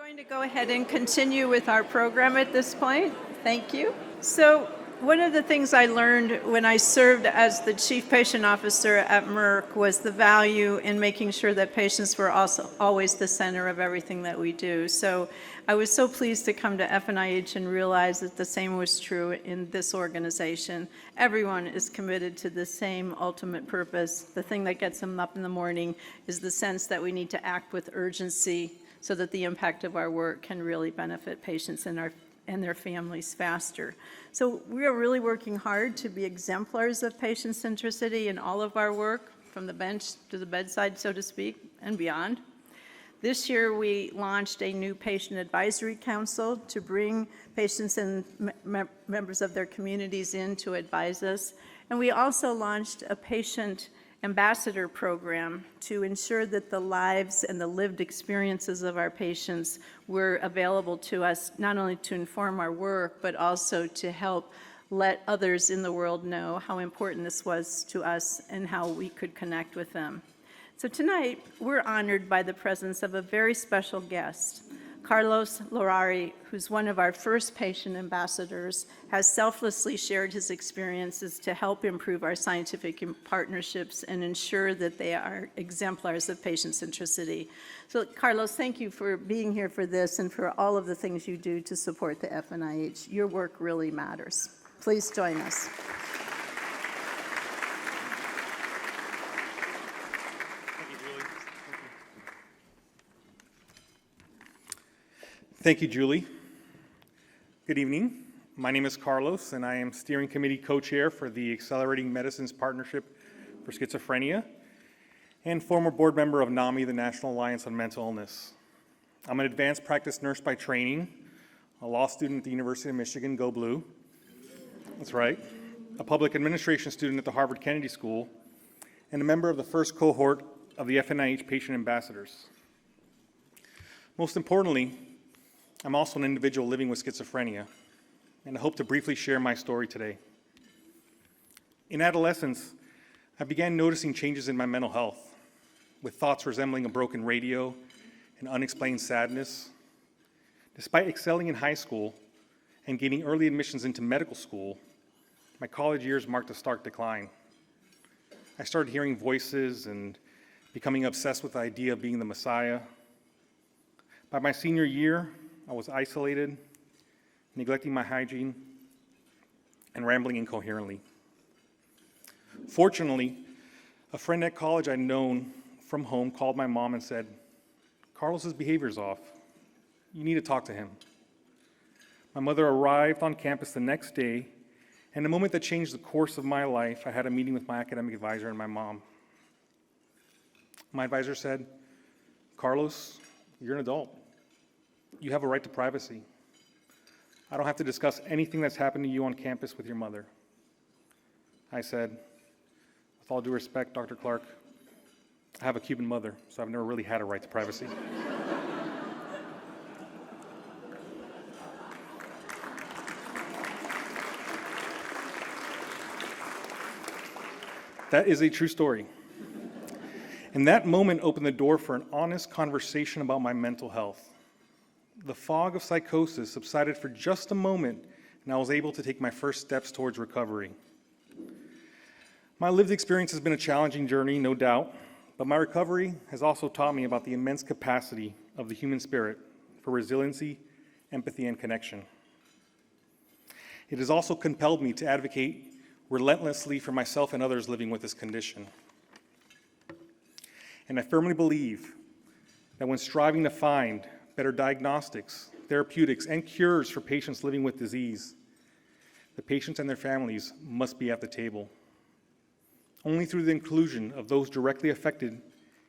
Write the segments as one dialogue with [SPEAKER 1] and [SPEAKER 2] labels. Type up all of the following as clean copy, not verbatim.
[SPEAKER 1] going to go ahead and continue with our program at this point. Thank you. So one of the things I learned when I served as the Chief Patient Officer at Merck was the value in making sure that patients were also always the center of everything that we do. So I was so pleased to come to FNIH and realize that the same was true in this organization. Everyone is committed to the same ultimate purpose. The thing that gets them up in the morning is the sense that we need to act with urgency so that the impact of our work can really benefit patients and their families faster. So we are really working hard to be exemplars of patient centricity in all of our work, from the bench to the bedside, so to speak, and beyond. This year we launched a new patient advisory council to bring patients and members of their communities in to advise us. And we also launched a patient ambassador program to ensure that the lives and the lived experiences of our patients were available to us, not only to inform our work, but also to help let others in the world know how important this was to us and how we could connect with them. So tonight, we're honored by the presence of a very special guest. Carlos Larrauri, who's one of our first patient ambassadors, has selflessly shared his experiences to help improve our scientific partnerships and ensure that they are exemplars of patient centricity. So Carlos, thank you for being here for this and for all of the things you do to support the FNIH. Your work really matters. Please join us.
[SPEAKER 2] Thank you, Julie. Good evening. My name is Carlos, and I am Steering Committee Co-Chair for the Accelerating Medicines Partnership for Schizophrenia and former board member of NAMI, the National Alliance on Mental Illness. I'm an advanced practice nurse by training, a law student at the University of Michigan, go Blue. That's right. A public administration student at the Harvard Kennedy School, and a member of the first cohort of the FNIH Patient Ambassadors. Most importantly, I'm also an individual living with schizophrenia, and I hope to briefly share my story today. In adolescence, I began noticing changes in my mental health, with thoughts resembling a broken radio and unexplained sadness. Despite excelling in high school and gaining early admissions into medical school, my college years marked a stark decline. I started hearing voices and becoming obsessed with the idea of being the Messiah. By my senior year, I was isolated, neglecting my hygiene, and rambling incoherently. Fortunately, a friend at college I'd known from home called my mom and said, "Carlos's behavior's off. You need to talk to him." My mother arrived on campus the next day, and a moment that changed the course of my life, I had a meeting with my academic advisor and my mom. My advisor said, "Carlos, you're an adult. You have a right to privacy. I don't have to discuss anything that's happened to you on campus with your mother." I said, "With all due respect, Dr. Clark, I have a Cuban mother, so I've never really had a right to privacy." That is a true story. And that moment opened the door for an honest conversation about my mental health. The fog of psychosis subsided for just a moment, and I was able to take my first steps towards recovery. My lived experience has been a challenging journey, no doubt, but my recovery has also taught me about the immense capacity of the human spirit for resiliency, empathy, and connection. It has also compelled me to advocate relentlessly for myself and others living with this condition. And I firmly believe that when striving to find better diagnostics, therapeutics, and cures for patients living with disease, the patients and their families must be at the table. Only through the inclusion of those directly affected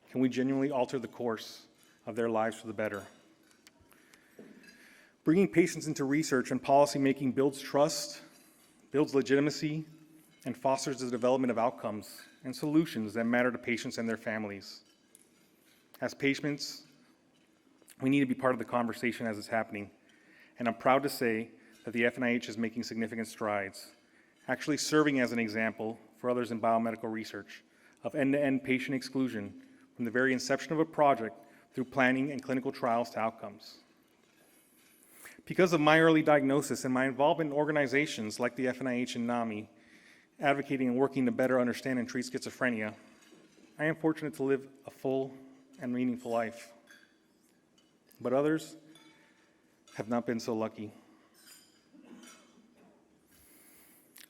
[SPEAKER 2] can we genuinely alter the course of their lives for the better. Bringing patients into research and policymaking builds trust, builds legitimacy, and fosters the development of outcomes and solutions that matter to patients and their families. As patients, we need to be part of the conversation as it's happening, and I'm proud to say that the FNIH is making significant strides, actually serving as an example for others in biomedical research of end-to-end patient exclusion from the very inception of a project through planning and clinical trials to outcomes. Because of my early diagnosis and my involvement in organizations like the FNIH and NAMI, advocating and working to better understand and treat schizophrenia, I am fortunate to live a full and meaningful life. But others have not been so lucky.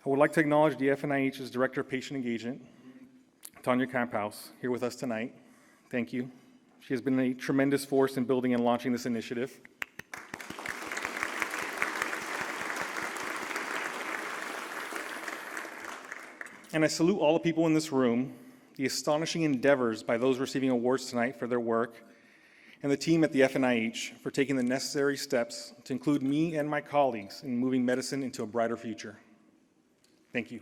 [SPEAKER 2] I would like to acknowledge the FNIH's Director of Patient Engagement, Tanya Kamphaus, here with us tonight. Thank you. She has been a tremendous force in building and launching this initiative. And I salute all the people in this room, the astonishing endeavors by those receiving awards tonight for their work, and the team at the FNIH for taking the necessary steps to include me and my colleagues in moving medicine into a brighter future. Thank you.